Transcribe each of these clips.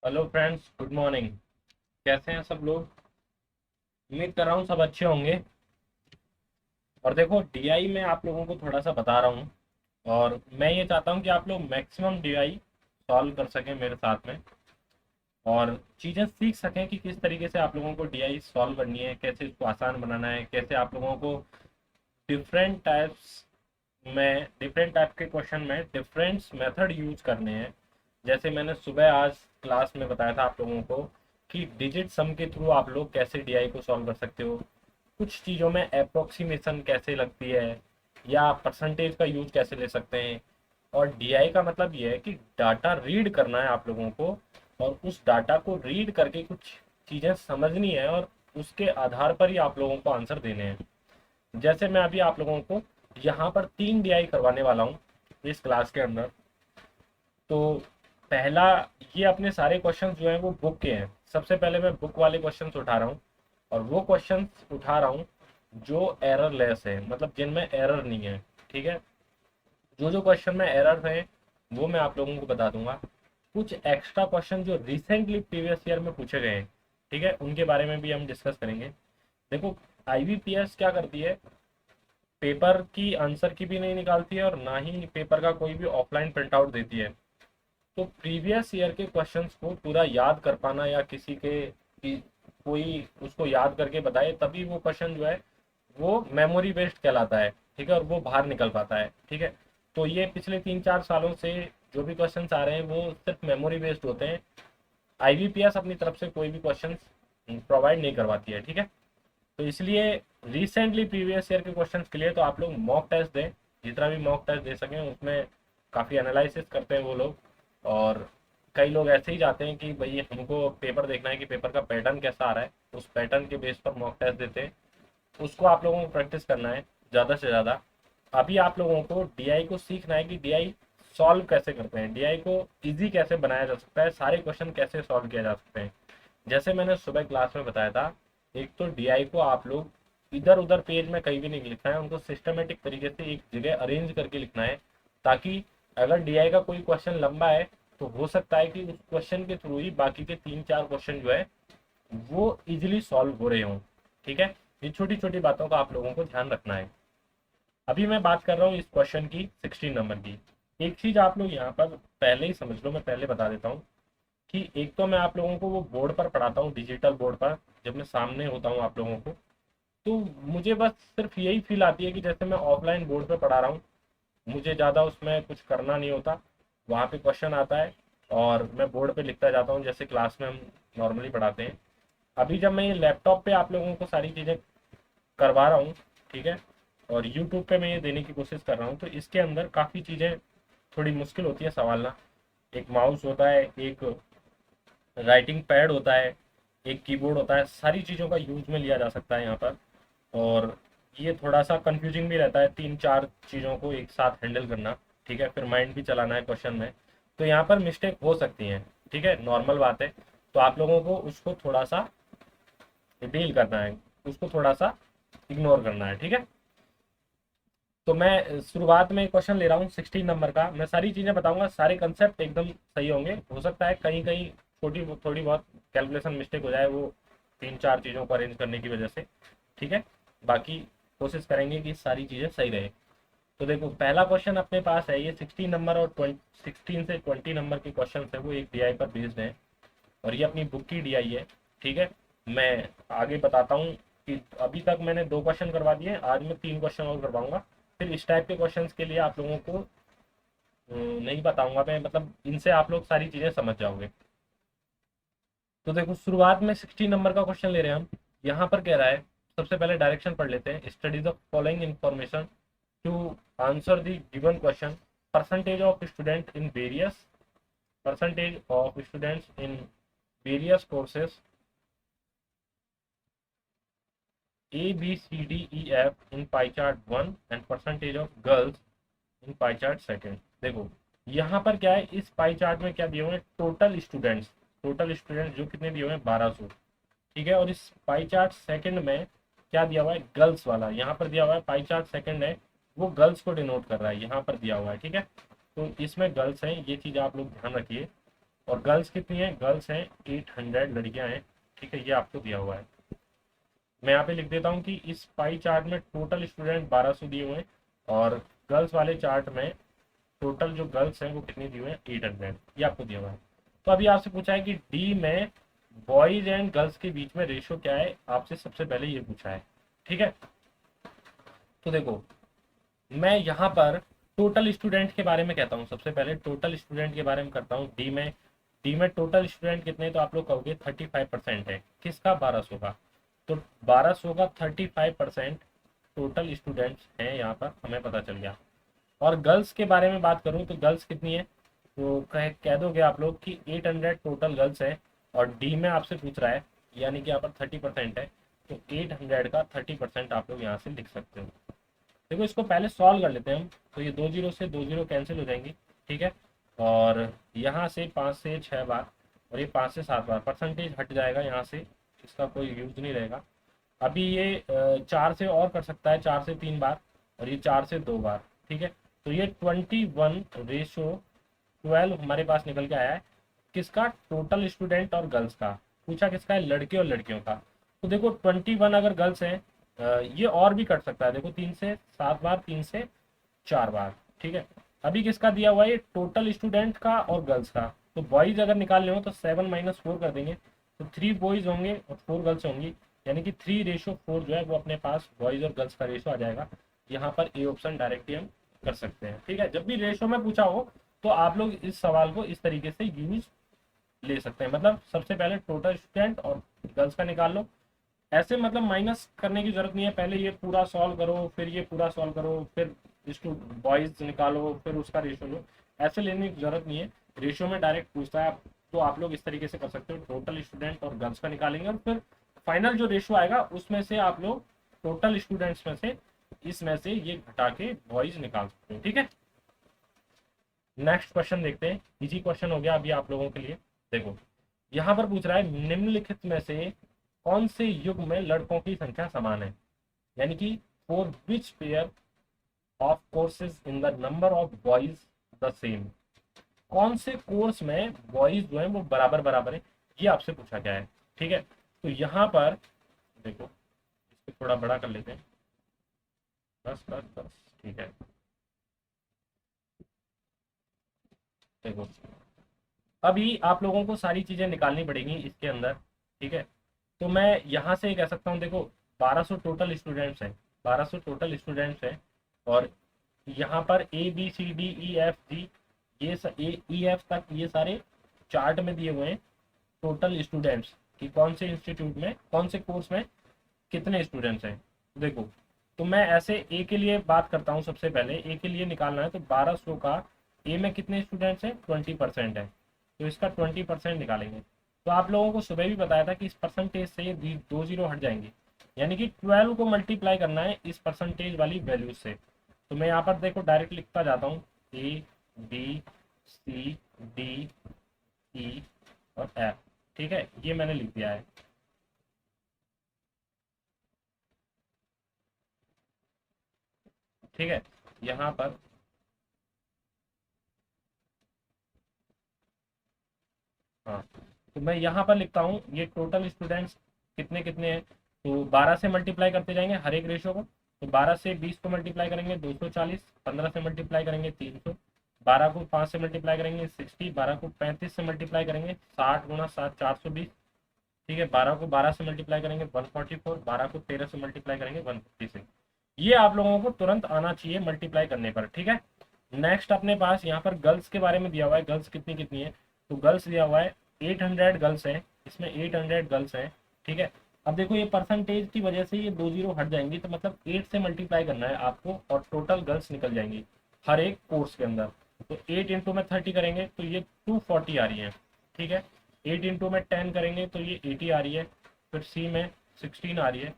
Hello friends, good morning. कैसे हैं सब लोग? उम्मीद कर रहा हूँ सब अच्छे होंगे। और देखो, डीआई में आप लोगों को थोड़ा सा बता रहा हूँ। और मैं ये चाहता हूँ कि आप लोग मैक्सिमम डीआई सॉल्व कर सकें मेरे साथ में। और चीज़ें सीख सकें कि किस तरीके से आप लोगों को डीआई सॉल्व करनी है, कैसे इसको आसान बनाना है, कैसे आप लोगों को डिफरेंट टाइप्स डिफरेंट टाइप के क्वेश्चन में डिफरेंट मेथड यूज करने हैं। जैसे मैंने सुबह आज क्लास में बताया था आप लोगों को कि डिजिट सम के थ्रू आप लोग कैसे डीआई को सॉल्व कर सकते हो। कुछ चीज़ों में अप्रोक्सीमेशन कैसे लगती है, या परसेंटेज का यूज कैसे ले सकते हैं। और डीआई का मतलब ये है कि डाटा रीड करना है आप लोगों को, और उस डाटा को रीड करके कुछ चीज़ें समझनी है, और उसके आधार पर ही आप लोगों को आंसर देने हैं। जैसे मैं अभी आप लोगों को यहाँ पर 3 डीआई करवाने वाला हूँ इस क्लास के अंदर। तो पहला, ये अपने सारे क्वेश्चंस जो हैं वो बुक के हैं। सबसे पहले मैं बुक वाले क्वेश्चंस उठा रहा हूँ, और वो क्वेश्चंस उठा रहा हूँ जो एरर लेस है, मतलब जिनमें एरर नहीं है। ठीक है। जो जो क्वेश्चन में एरर है वो मैं आप लोगों को बता दूंगा। कुछ एक्स्ट्रा क्वेश्चन जो रिसेंटली प्रीवियस ईयर में पूछे गए हैं, ठीक है, उनके बारे में भी हम डिस्कस करेंगे। देखो, आईबीपीएस क्या करती है, पेपर की आंसर की भी नहीं निकालती है, और ना ही पेपर का कोई भी ऑफलाइन प्रिंट आउट देती है। तो प्रीवियस ईयर के क्वेश्चंस को पूरा याद कर पाना, या किसी के कि कोई उसको याद करके बताए, तभी वो क्वेश्चन जो है वो मेमोरी बेस्ड कहलाता है। ठीक है, और वो बाहर निकल पाता है। ठीक है। तो ये पिछले 3-4 सालों से जो भी क्वेश्चंस आ रहे हैं वो सिर्फ मेमोरी बेस्ड होते हैं। आईबीपीएस अपनी तरफ से कोई भी क्वेश्चंस प्रोवाइड नहीं करवाती है। ठीक है। तो इसलिए रिसेंटली प्रीवियस ईयर के क्वेश्चंस के लिए तो आप लोग मॉक टेस्ट दें, जितना भी मॉक टेस्ट दे सकें उसमें। काफ़ी एनालिसिस करते हैं वो लोग। और कई लोग ऐसे ही जाते हैं कि भाई हमको पेपर देखना है कि पेपर का पैटर्न कैसा आ रहा है, उस पैटर्न के बेस पर मॉक टेस्ट देते हैं। उसको आप लोगों को प्रैक्टिस करना है ज़्यादा से ज़्यादा। अभी आप लोगों को डीआई को सीखना है कि डीआई सॉल्व कैसे करते हैं, डीआई को इजी कैसे बनाया जा सकता है, सारे क्वेश्चन कैसे सॉल्व किया जा सकते हैं। जैसे मैंने सुबह क्लास में बताया था, एक तो डीआई को आप लोग इधर उधर पेज में कहीं भी नहीं लिखना है, उनको सिस्टमेटिक तरीके से एक जगह अरेंज करके लिखना है। ताकि अगर डीआई का कोई क्वेश्चन लंबा है तो हो सकता है कि उस क्वेश्चन के थ्रू ही बाकी के 3-4 क्वेश्चन जो है वो इजीली सॉल्व हो रहे हों। ठीक है। ये छोटी छोटी बातों का आप लोगों को ध्यान रखना है। अभी मैं बात कर रहा हूँ इस क्वेश्चन की 16 नंबर की। एक चीज आप लोग यहाँ पर पहले ही समझ लो, मैं पहले बता देता हूँ कि एक तो मैं आप लोगों को वो बोर्ड पर पढ़ाता हूँ, डिजिटल बोर्ड पर, जब मैं सामने होता हूँ आप लोगों को। तो मुझे बस सिर्फ यही फील आती है कि जैसे मैं ऑफलाइन बोर्ड पर पढ़ा रहा हूँ, मुझे ज़्यादा उसमें कुछ करना नहीं होता। वहाँ पे क्वेश्चन आता है और मैं बोर्ड पे लिखता जाता हूँ, जैसे क्लास में हम नॉर्मली पढ़ाते हैं। अभी जब मैं ये लैपटॉप पे आप लोगों को सारी चीज़ें करवा रहा हूँ, ठीक है, और यूट्यूब पे मैं ये देने की कोशिश कर रहा हूँ, तो इसके अंदर काफ़ी चीज़ें थोड़ी मुश्किल होती है संभालना। एक माउस होता है, एक राइटिंग पैड होता है, एक कीबोर्ड होता है, सारी चीज़ों का यूज में लिया जा सकता है यहाँ पर। और ये थोड़ा सा कंफ्यूजिंग भी रहता है 3-4 चीज़ों को एक साथ हैंडल करना। ठीक है, फिर माइंड भी चलाना है क्वेश्चन में। तो यहाँ पर मिस्टेक हो सकती है, ठीक है, नॉर्मल बात है। तो आप लोगों को उसको थोड़ा सा डील करना है, उसको थोड़ा सा इग्नोर करना है। ठीक है। तो मैं शुरुआत में क्वेश्चन ले रहा हूँ 16 नंबर का। मैं सारी चीज़ें बताऊंगा, सारे कंसेप्ट एकदम सही होंगे। हो सकता है कहीं कहीं छोटी थोड़ी बहुत कैलकुलेशन मिस्टेक हो जाए, वो 3-4 चीज़ों को अरेंज करने की वजह से। ठीक है। बाकी कोशिश करेंगे कि सारी चीज़ें सही रहे। तो देखो, पहला क्वेश्चन अपने पास है, ये 16 नंबर और 16 से 20 नंबर के क्वेश्चन है, वो एक डीआई पर बेस्ड है। और ये अपनी बुक की डीआई है। ठीक है। मैं आगे बताता हूँ कि अभी तक मैंने 2 क्वेश्चन करवा दिए, आज मैं 3 क्वेश्चन और करवाऊंगा। फिर इस टाइप के क्वेश्चंस के लिए आप लोगों को नहीं बताऊंगा मैं, मतलब इनसे आप लोग सारी चीज़ें समझ जाओगे। तो देखो, शुरुआत में 16 नंबर का क्वेश्चन ले रहे हैं हम। यहाँ पर कह रहा है, सबसे पहले डायरेक्शन पढ़ लेते हैं। Study the following information to answer the given question. Percentage of student in various percentage of students in various courses A, B, C, D, E, F in pie chart 1 and percentage of girls in pie chart second. देखो, यहाँ पर क्या है, इस pie chart में क्या दिए हुए हैं, टोटल स्टूडेंट्स जो कितने दिए हुए हैं, 1200। ठीक है। और इस पाई चार्ट सेकंड में क्या दिया हुआ है, गर्ल्स वाला यहाँ पर दिया हुआ है। पाई चार्ट सेकंड है, वो गर्ल्स को डिनोट कर रहा है, यहाँ पर दिया हुआ है। ठीक है। तो इसमें गर्ल्स हैं, ये चीज़ आप लोग ध्यान रखिए। और गर्ल्स कितनी है, गर्ल्स हैं 800 लड़कियां हैं, ठीक है, ये आपको दिया हुआ है। मैं यहाँ पे लिख देता हूँ कि इस पाई चार्ट में टोटल स्टूडेंट 1200 दिए हुए हैं, और गर्ल्स वाले चार्ट में टोटल जो गर्ल्स हैं वो कितनी दिए हुए हैं, 800, ये आपको दिया हुआ है। तो अभी आपसे पूछा है कि डी में बॉयज एंड गर्ल्स के बीच में रेशियो क्या है, आपसे सबसे पहले ये पूछा है, ठीक है। तो देखो, मैं यहाँ पर टोटल स्टूडेंट के बारे में कहता हूँ, सबसे पहले टोटल स्टूडेंट के बारे में करता हूँ। डी में टोटल स्टूडेंट कितने, तो आप लोग कहोगे 35% है, किसका, 1200 का। तो 1200 का 35% टोटल स्टूडेंट्स हैं यहाँ पर, हमें पता चल गया। और गर्ल्स के बारे में बात करूँ तो गर्ल्स कितनी है, तो कह दोगे आप लोग कि 800 टोटल गर्ल्स है, और डी में आपसे पूछ रहा है, यानी कि यहाँ पर 30% है, तो 800 का 30% आप लोग यहाँ से लिख सकते हो। देखो, इसको पहले सॉल्व कर लेते हैं हम। तो ये 2 जीरो से 2 जीरो कैंसिल हो जाएंगी, ठीक है। और यहाँ से 5 से 6 बार, और ये 5 से 7 बार, परसेंटेज हट जाएगा यहाँ से, इसका कोई यूज नहीं रहेगा। अभी ये 4 से और कर सकता है, 4 से 3 बार, और ये 4 से 2 बार, ठीक है। तो ये 21:12 हमारे पास निकल के आया है, किसका, टोटल स्टूडेंट और गर्ल्स का। पूछा किसका है, लड़के और लड़कियों का। तो देखो 21 अगर गर्ल्स हैं, ये और भी कट सकता है, देखो 3 से 7 बार, 3 से 4 बार, ठीक है। अभी किसका दिया हुआ है, ये टोटल स्टूडेंट का और गर्ल्स का। तो बॉयज अगर निकालने हो तो 7 - 4 कर देंगे, तो 3 बॉयज होंगे और 4 गर्ल्स होंगी, यानी कि 3:4 जो है वो अपने पास बॉयज और गर्ल्स का रेशो आ जाएगा। यहाँ पर ए ऑप्शन डायरेक्टली हम कर सकते हैं, ठीक है। जब भी रेशो में पूछा हो तो आप लोग इस सवाल को इस तरीके से यूज ले सकते हैं, मतलब सबसे पहले टोटल स्टूडेंट और गर्ल्स का निकाल लो। ऐसे मतलब माइनस करने की जरूरत नहीं है, पहले ये पूरा सॉल्व करो, फिर ये पूरा सॉल्व करो, फिर इसको बॉयज निकालो, फिर उसका रेशो लो, ऐसे लेने की जरूरत नहीं है। रेशो में डायरेक्ट पूछता है, तो आप लोग इस तरीके से कर सकते हो, टोटल स्टूडेंट और गर्ल्स का निकालेंगे, और फिर फाइनल जो रेशो आएगा उसमें से आप लोग टोटल स्टूडेंट्स में से, इसमें से ये घटा के बॉयज निकाल सकते हो, ठीक है। नेक्स्ट क्वेश्चन देखते हैं, इजी क्वेश्चन हो गया अभी आप लोगों के लिए। देखो, यहाँ पर पूछ रहा है निम्नलिखित में से कौन से युग में लड़कों की संख्या समान है, यानी कि for which pair of courses in the number of boys the same, कौन से कोर्स में बॉयज जो है वो बराबर बराबर है, ये आपसे पूछा गया है, ठीक है। तो यहाँ पर देखो, इसको थोड़ा बड़ा कर लेते हैं, बस बस बस, ठीक है। देखो, अभी आप लोगों को सारी चीजें निकालनी पड़ेंगी इसके अंदर, ठीक है। तो मैं यहाँ से कह सकता हूँ, देखो 1200 टोटल स्टूडेंट्स हैं, 1200 टोटल स्टूडेंट्स हैं, और यहाँ पर A B C D E F G, ये ए ई एफ तक ये सारे चार्ट में दिए हुए हैं टोटल स्टूडेंट्स कि कौन से इंस्टीट्यूट में, कौन से कोर्स में कितने स्टूडेंट्स हैं। देखो, तो मैं ऐसे ए के लिए बात करता हूँ, सबसे पहले ए के लिए निकालना है, तो 1200 का ए में कितने स्टूडेंट्स हैं, 20% है, तो इसका 20% निकालेंगे। तो आप लोगों को सुबह भी बताया था कि इस परसेंटेज से ये 2 जीरो हट जाएंगे, यानी कि 12 को मल्टीप्लाई करना है इस परसेंटेज वाली वैल्यू से। तो मैं यहाँ पर देखो डायरेक्ट लिखता जाता हूँ, ए बी सी डी ई और एफ, ठीक है, ये मैंने लिख दिया है, ठीक है। यहाँ पर हाँ, तो मैं यहाँ पर लिखता हूँ ये टोटल स्टूडेंट्स कितने कितने हैं, तो 12 से मल्टीप्लाई करते जाएंगे हर एक रेशो को। तो 12 से 20 को मल्टीप्लाई करेंगे 240, 15 से मल्टीप्लाई करेंगे 300, 12 को 5 से मल्टीप्लाई करेंगे 60, 12 को 35 से मल्टीप्लाई करेंगे 60 गुना 7 420, ठीक है। 12 को 12 से मल्टीप्लाई करेंगे 144, 12 को 13 से मल्टीप्लाई करेंगे 156। ये आप लोगों को तुरंत आना चाहिए मल्टीप्लाई करने पर, ठीक है। नेक्स्ट अपने पास यहाँ पर गर्ल्स के बारे में दिया हुआ है, गर्ल्स कितनी कितनी है, तो गर्ल्स दिया हुआ है 800 गर्ल्स है, इसमें 800 गर्ल्स है, ठीक है। अब देखो, ये परसेंटेज की वजह से ये 2 जीरो हट जाएंगी, तो मतलब 8 से मल्टीप्लाई करना है आपको, और टोटल गर्ल्स निकल जाएंगी हर एक कोर्स के अंदर। तो 8 इंटू में 30 करेंगे तो ये 240 आ रही है, ठीक है। 8 इंटू में 10 करेंगे तो ये 80 आ रही है, फिर सी में 16 आ रही है,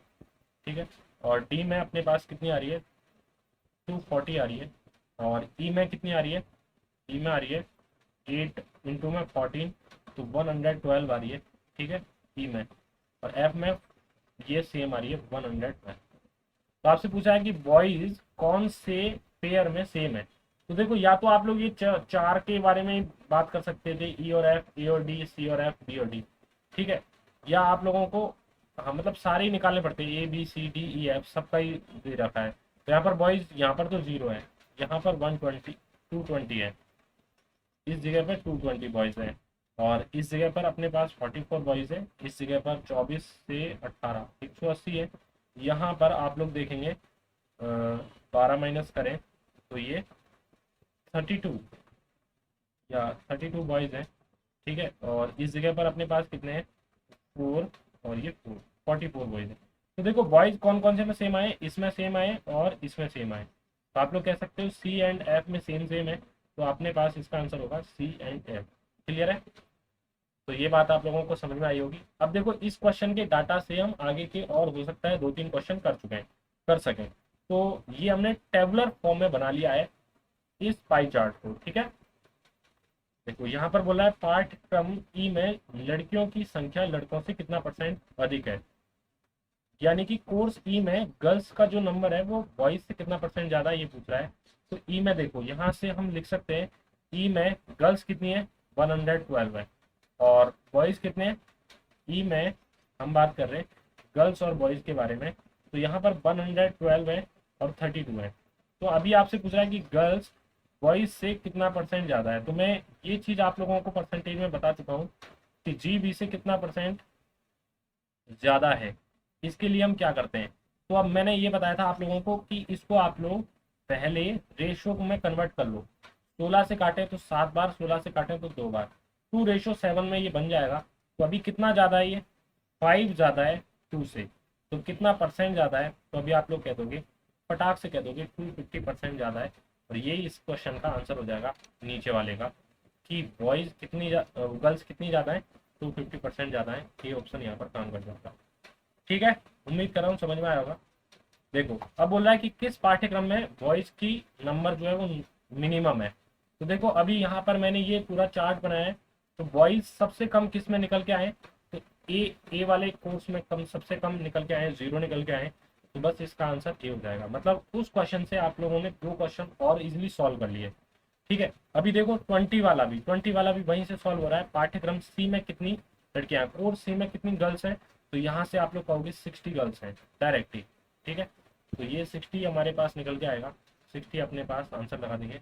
ठीक है। और डी में अपने पास कितनी आ रही है, 240 आ रही है, और ई में कितनी आ रही है, ई में आ रही है 8 इंटू में 14, तो 112 आ रही है, ठीक है, ई में। और एफ में ये सेम आ रही है 112। तो आपसे पूछा है कि बॉयज कौन से पेयर में सेम है, तो देखो या तो आप लोग ये चार के बारे में बात कर सकते थे, ई और एफ, ए और डी, सी और एफ, बी और डी, ठीक है। या आप लोगों को हाँ मतलब सारे ही निकालने पड़ते हैं, A B C D E F सबका ही दे रखा है। तो यहाँ पर बॉयज यहाँ पर तो 0 है, यहाँ पर 120 220 है, इस जगह पर 220 बॉयज है, और इस जगह पर अपने पास 44 बॉयज है, इस जगह पर 24 से 18 180 है। यहाँ पर आप लोग देखेंगे 12 माइनस करें तो ये 32 या 32 बॉयज हैं, ठीक है। और इस जगह पर अपने पास कितने हैं, 4 और ये 4, 44 बॉयज हैं। तो देखो बॉयज कौन कौन से में सेम आए, इसमें सेम आए और इसमें सेम आए। तो आप लोग कह सकते हो सी एंड एफ में सेम सेम है, तो अपने पास इसका आंसर होगा सी एंड एफ। क्लियर है? तो ये बात आप लोगों को समझ में आई होगी। अब देखो इस क्वेश्चन के डाटा से हम आगे के और हो सकता है 2-3 क्वेश्चन कर सकें। तो ये हमने टेबुलर फॉर्म में बना लिया है इस पाई चार्ट को, ठीक है। देखो यहाँ पर बोला है पाठ्यक्रम ई में लड़कियों की संख्या लड़कों से कितना परसेंट अधिक है, यानी कि कोर्स ई में गर्ल्स का जो नंबर है वो बॉयज से कितना परसेंट ज्यादा है, ये पूछ रहा है। तो ई में देखो यहाँ से हम लिख सकते हैं ई में गर्ल्स कितनी है 112 है, और बॉयज कितने हैं, ई में हम बात कर रहे हैं गर्ल्स और बॉयज के बारे में, तो यहाँ पर 112 है और 32 है। तो अभी आपसे पूछ रहा है कि गर्ल्स बॉयज से कितना परसेंट ज़्यादा है। तो मैं ये चीज़ आप लोगों को परसेंटेज में बता चुका हूँ कि जी बी से कितना परसेंट ज़्यादा है। इसके लिए हम क्या करते हैं, तो अब मैंने ये बताया था आप लोगों को कि इसको आप लोग पहले रेशो में कन्वर्ट कर लो। 16 से काटे तो 7 बार, 16 से काटे तो 2 बार, 2:7 में ये बन जाएगा। तो अभी कितना ज़्यादा है, ये 5 ज़्यादा है 2 से। तो कितना परसेंट ज़्यादा है, तो अभी आप लोग कह दोगे फटाक से कह दोगे 250% ज़्यादा है। और यही इस क्वेश्चन का आंसर हो जाएगा नीचे वाले का, कि बॉयज़ कितनी गर्ल्स कितनी ज़्यादा है, 250% ज़्यादा है। ये ऑप्शन यहाँ पर काम कर जाता है, ठीक है। उम्मीद कर रहा हूँ समझ में आया होगा। देखो अब बोल रहा है कि किस पाठ्यक्रम में बॉयज़ की नंबर जो है वो मिनिमम है। तो देखो अभी यहाँ पर मैंने ये पूरा चार्ट बनाया है, तो बॉयज़ सबसे कम किस में निकल के आए, तो ए वाले कोर्स में कम सबसे कम निकल के आए, 0 निकल के आए। तो बस इसका आंसर ए हो जाएगा। मतलब उस क्वेश्चन से आप लोगों ने 2 क्वेश्चन और इजीली सॉल्व कर लिए, ठीक है। अभी देखो 20 वाला भी वहीं से सॉल्व हो रहा है। पाठ्यक्रम सी में कितनी लड़कियां हैं, कोर्स सी में कितनी गर्ल्स हैं, तो यहाँ से आप लोग कहोगे 60 गर्ल्स हैं डायरेक्ट ही, ठीक है। तो ये 60 हमारे पास निकल के आएगा, 60 अपने पास आंसर लगा देंगे।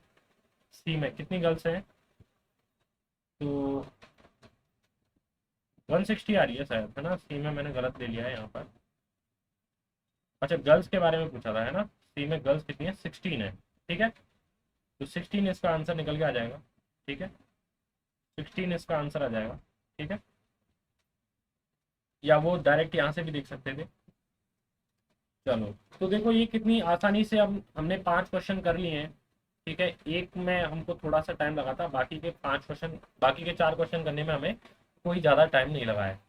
सी में कितनी गर्ल्स हैं, तो 160 आ रही है शायद, है ना। सी में मैंने गलत ले लिया है यहाँ पर। अच्छा गर्ल्स के बारे में पूछा था, है ना। सी में गर्ल्स कितनी है, 16 है, ठीक है। तो 16 इसका आंसर निकल के आ जाएगा, ठीक है। 16 इसका आंसर आ जाएगा, ठीक है। या वो डायरेक्ट यहाँ से भी देख सकते थे। चलो तो देखो ये कितनी आसानी से अब हमने 5 क्वेश्चन कर लिए हैं, ठीक है। एक में हमको थोड़ा सा टाइम लगा था, बाकी के 4 क्वेश्चन करने में हमें कोई ज़्यादा टाइम नहीं लगा है।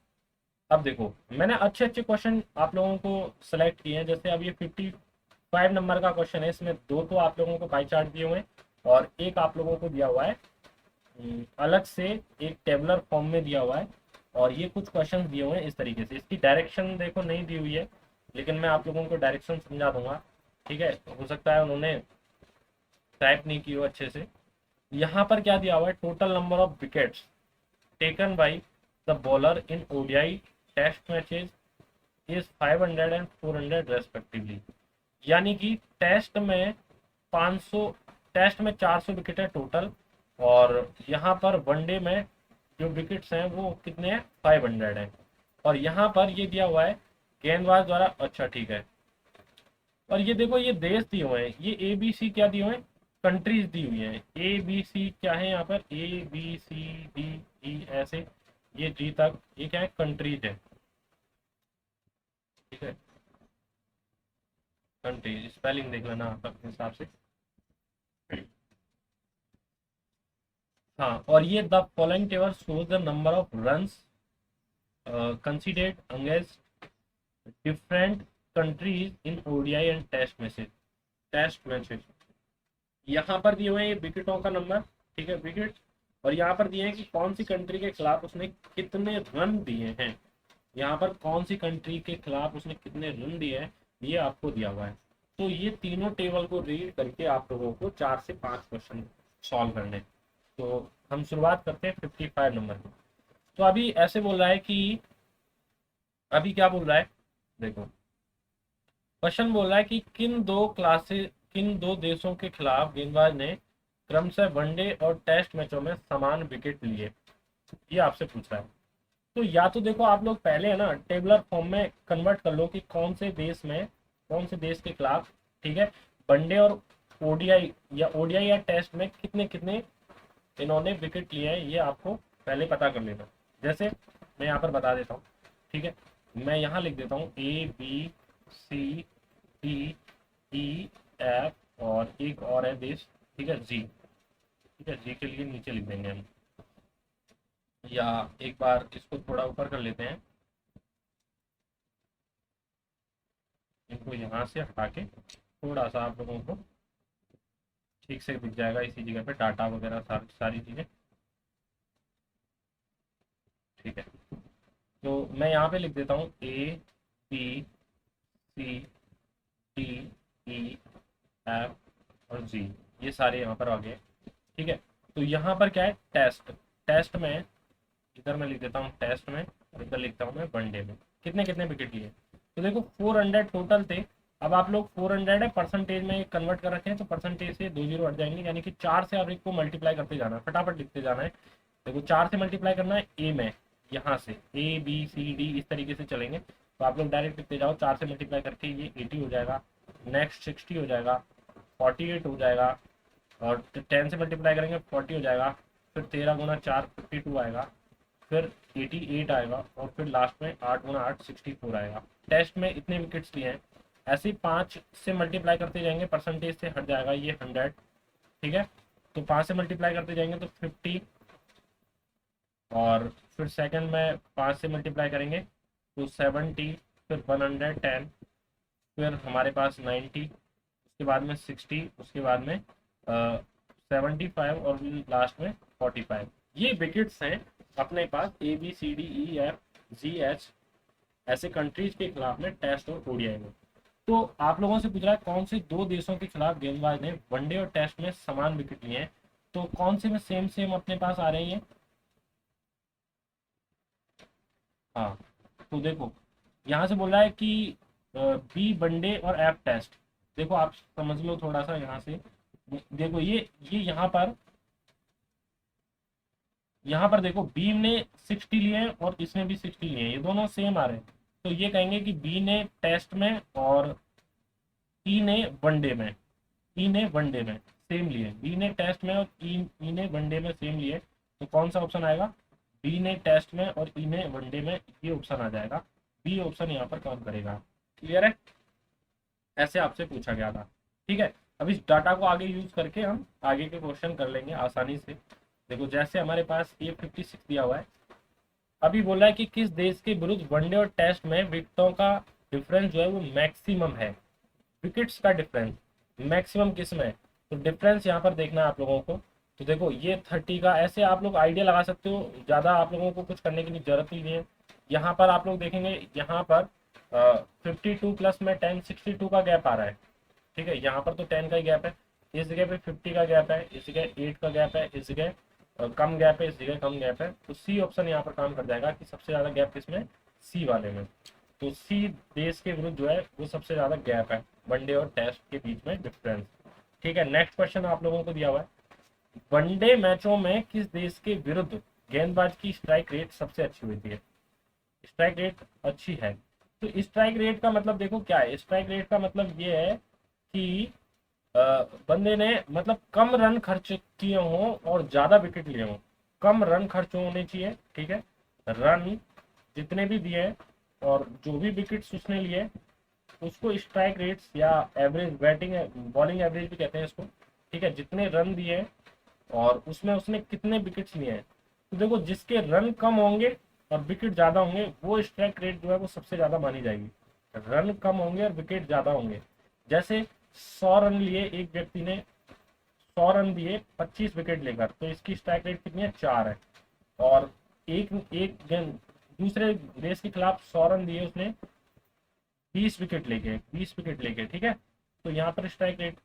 अब देखो मैंने अच्छे अच्छे क्वेश्चन आप लोगों को सेलेक्ट किए हैं। जैसे अब ये 55 नंबर का क्वेश्चन है, इसमें 2 तो आप लोगों को पाई चार्ट दिए हुए हैं और एक आप लोगों को दिया हुआ है अलग से एक टेबुलर फॉर्म में दिया हुआ है। और ये कुछ क्वेश्चन दिए हुए हैं इस तरीके से। इसकी डायरेक्शन देखो नहीं दी हुई है, लेकिन मैं आप लोगों को डायरेक्शन समझा दूंगा, ठीक है। हो सकता है उन्होंने टाइप नहीं की हो अच्छे से। यहाँ पर क्या दिया हुआ है, total number of wickets taken by the bowler in ODI test matches is 500 and 400 respectively. यानी कि टेस्ट में 500, टेस्ट में 400 विकेट है टोटल, और यहाँ पर वनडे में जो विकेट्स हैं वो कितने हैं, 500 हैं। और यहाँ पर ये दिया हुआ है गेंदबाज द्वारा, अच्छा ठीक है। और ये देखो ये देश दिए हुए हैं, ये ए बी सी क्या दिए हुए हैं, कंट्रीज दी हुई हैं। ए बी सी क्या है यहाँ पर, ए बी सी डी ई ऐसे ये जी तक, ये क्या है, कंट्रीज है, ठीक है। कंट्रीज स्पेलिंग देख लेना आप अपने हिसाब से। हाँ और ये the following table shows the number of runs conceded against different countries in ODI and test matches. यहाँ पर दिए हुए हैं ये विकेटों का नंबर, ठीक है, विकेट। और यहाँ पर दिए हैं कि कौन सी कंट्री के खिलाफ उसने कितने रन दिए हैं। यहाँ पर कौन सी कंट्री के खिलाफ उसने कितने रन दिए हैं ये आपको दिया हुआ है। तो ये तीनों टेबल को रीड करके आप लोगों को 4 से 5 क्वेश्चन सॉल्व करने। तो हम शुरुआत करते हैं 55 नंबर में। तो अभी ऐसे बोल रहा है कि अभी क्या बोल रहा है, देखो क्वेश्चन बोल रहा है कि किन दो देशों के खिलाफ गेंदबाज ने क्रमशः वनडे और टेस्ट मैचों में समान विकेट लिए, ये आपसे पूछ रहा है। तो या तो देखो आप लोग पहले है ना टेबलर फॉर्म में कन्वर्ट कर लो कि कौन से देश के खिलाफ, ठीक है, वनडे और ओडीआई या टेस्ट में कितने कितने इन्होंने विकेट लिए हैं, ये आपको पहले पता कर लेना। जैसे मैं यहाँ पर बता देता हूँ, ठीक है, मैं यहाँ लिख देता हूँ ABCDEF और एक और है देश, ठीक है, जी, ठीक है, जी के लिए नीचे लिख देंगे हम, या एक बार इसको थोड़ा ऊपर कर लेते हैं, इनको यहाँ से हटा के थोड़ा सा आप लोगों को ठीक से दिख जाएगा इसी जगह पे डाटा वगैरह सारी चीज़ें, ठीक है। तो मैं यहाँ पे लिख देता हूँ ABCDEF और जी, ये सारे यहाँ पर आ गए, ठीक है। तो यहाँ पर क्या है, टेस्ट टेस्ट में इधर मैं लिख देता हूँ टेस्ट में, और इधर लिखता हूँ मैं वनडे में कितने कितने विकेट लिए। तो देखो 400 टोटल थे। अब आप लोग 400 है परसेंटेज में कन्वर्ट कर रखे हैं, तो परसेंटेज से 2 जीरो हट जाएंगे, यानी कि 4 से आप एक को मल्टीप्लाई करते जाना है, फटाफट लिखते जाना है। देखो 4 से मल्टीप्लाई करना है ए में, यहाँ से ABCD इस तरीके से चलेंगे, तो आप लोग डायरेक्ट लिखते जाओ। 4 से मल्टीप्लाई करके ये 80 हो जाएगा, नेक्स्ट 60 हो जाएगा, 48 हो जाएगा, और 10 से मल्टीप्लाई करेंगे 40 हो जाएगा, फिर 13 गुना 4 52 आएगा, फिर 88 आएगा, और फिर लास्ट में 8 गुना 8 64 आएगा। टेस्ट में इतने विकेट्स लिए हैं, ऐसे ही 5 से मल्टीप्लाई करते जाएंगे, परसेंटेज से हट जाएगा ये 100, ठीक है। तो 5 से मल्टीप्लाई करते जाएंगे तो 50, और फिर सेकंड में 5 से मल्टीप्लाई करेंगे तो 70, फिर 110, फिर हमारे पास 90, उसके बाद में 60, उसके बाद में 75, और लास्ट में 45। ये विकेट्स हैं अपने पास ABCDEFGH ऐसे कंट्रीज के खिलाफ में टेस्ट और ओडीआई में। तो आप लोगों से पूछ रहा है कौन से दो देशों के खिलाफ गेंदबाज ने वनडे और टेस्ट में समान विकेट लिए हैं, तो कौन से में सेम सेम अपने पास आ रही है। हाँ, तो देखो यहाँ से बोल रहा है कि बी वनडे और एफ टेस्ट। देखो आप समझ लो थोड़ा सा यहाँ से, देखो ये यहाँ पर देखो बी ने 60 लिए हैं और इसने भी 60 लिए हैं, ये दोनों सेम आ रहे हैं। तो ये कहेंगे कि बी ने टेस्ट में और ई ने वनडे में सेम लिए, बी ने टेस्ट में और ई ने वनडे में सेम लिए, तो कौन सा ऑप्शन आएगा, बी ने टेस्ट में और ई ने वनडे में, ये ऑप्शन आ जाएगा, बी ऑप्शन यहाँ पर काम करेगा। क्लियर है, ऐसे आपसे पूछा गया था, ठीक है। अब इस डाटा को आगे यूज करके हम आगे के क्वेश्चन कर लेंगे आसानी से। देखो जैसे हमारे पास ये 56 दिया हुआ है, अभी बोला है कि किस देश के विरुद्ध वनडे और टेस्ट में विकेटों का डिफरेंस जो है वो मैक्सिमम है, विकेट्स का डिफरेंस मैक्सिमम किस में है। तो डिफरेंस यहाँ पर देखना है आप लोगों को। तो देखो ये 30 का, ऐसे आप लोग आइडिया लगा सकते हो, ज़्यादा आप लोगों को कुछ करने की जरूरत नहीं है। यहाँ पर आप लोग देखेंगे, यहाँ पर 52 प्लस में 10 62 का गैप आ रहा है, ठीक है। यहाँ पर तो 10 का ही गैप है, इस जगह पे 50 का गैप है, इस जगह 8 का गैप है, इस जगह कम गैप है, इस जगह कम गैप है। तो सी ऑप्शन यहाँ पर काम कर जाएगा कि सबसे ज़्यादा गैप किसमें, सी वाले में। तो सी देश के विरुद्ध जो है वो सबसे ज़्यादा गैप है वनडे और टेस्ट के बीच में डिफरेंस, ठीक है। नेक्स्ट क्वेश्चन आप लोगों को दिया हुआ है, वनडे मैचों में किस देश के विरुद्ध गेंदबाज की स्ट्राइक रेट सबसे अच्छी होती है। स्ट्राइक रेट अच्छी है, तो स्ट्राइक रेट का मतलब देखो क्या है, स्ट्राइक रेट का मतलब ये है कि बंदे ने मतलब कम रन खर्च किए हों और ज्यादा विकेट लिए हों, कम रन खर्च होने चाहिए, ठीक है। रन जितने भी दिए और जो भी विकेट्स उसने लिए उसको स्ट्राइक रेट्स या एवरेज बैटिंग बॉलिंग एवरेज भी कहते हैं इसको, ठीक है। जितने रन दिए और उसमें उसने कितने विकेट्स लिए हैं, तो देखो जिसके रन कम होंगे और विकेट ज्यादा होंगे वो स्ट्राइक रेट जो है वो सबसे ज्यादा मानी जाएगी। रन कम होंगे और विकेट ज्यादा होंगे, जैसे 100 रन लिए एक व्यक्ति ने, 100 रन दिए 25 विकेट लेकर, तो इसकी स्ट्राइक रेट कितनी है, 4 है। और एक एक दूसरे देश के खिलाफ 100 रन दिए उसने 20 विकेट लेके, ठीक है। तो यहाँ पर स्ट्राइक रेट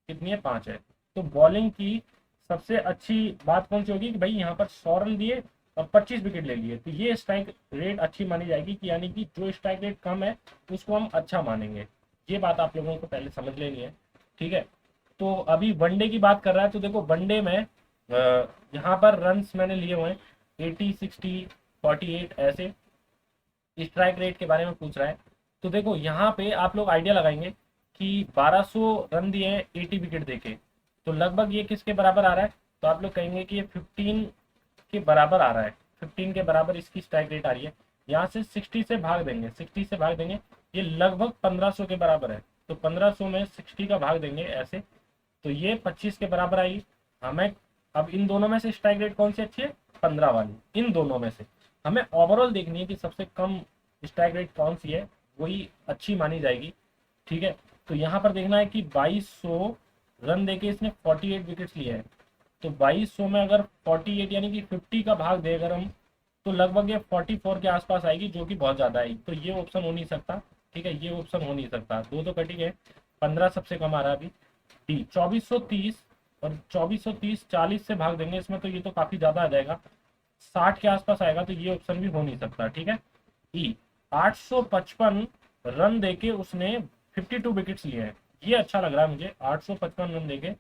कितनी है, 5 है। तो बॉलिंग की सबसे अच्छी बात कौन सी होगी कि भाई यहाँ पर 100 रन दिए और 25 विकेट ले लिए, तो ये स्ट्राइक रेट अच्छी मानी जाएगी कि यानी कि जो स्ट्राइक रेट कम है उसको हम अच्छा मानेंगे। ये बात आप लोगों को पहले समझ लेनी है, ठीक है। तो अभी वनडे की बात कर रहा है, तो देखो वनडे में यहाँ पर रन्स मैंने लिए हुए हैं 80, 60, 48 ऐसे। स्ट्राइक रेट के बारे में पूछ रहा है, तो देखो यहाँ पे आप लोग आइडिया लगाएंगे कि 1200 रन दिए हैं 80 विकेट देके, तो लगभग ये किसके बराबर आ रहा है, तो आप लोग कहेंगे कि ये 15 के बराबर आ रहा है। 15 के बराबर इसकी स्ट्राइक रेट आ रही है। यहाँ से 60 से भाग देंगे, 60 से भाग देंगे, ये लगभग 1500 के बराबर है। तो 1500 में 60 का भाग देंगे ऐसे, तो ये 25 के बराबर आई हमें। अब इन दोनों में से स्ट्राइक रेट कौन सी अच्छी है, 15 वाली। इन दोनों में से हमें ओवरऑल देखनी है कि सबसे कम स्ट्राइक रेट कौन सी है, वही अच्छी मानी जाएगी, ठीक है। तो यहाँ पर देखना है कि 2200 रन देके इसने 48 विकेट्स लिए हैं, तो 2200 में अगर 48 यानी कि 50 का भाग दे अगर हम, तो लगभग ये 44 के आसपास आएगी, जो कि बहुत ज़्यादा आएगी। तो ये ऑप्शन हो नहीं सकता, ठीक है, ये ऑप्शन हो नहीं सकता। दो तो कटी है, 15 सबसे कम आ रहा है अभी। डी 2430, और 2430 40 से भाग देंगे इसमें, तो ये तो काफ़ी ज़्यादा आ जाएगा, 60 के आसपास आएगा, तो ये ऑप्शन भी हो नहीं सकता, ठीक है। ई 855 रन देके उसने 52 विकेट्स लिए हैं, ये अच्छा लग रहा है मुझे। 855 रन देके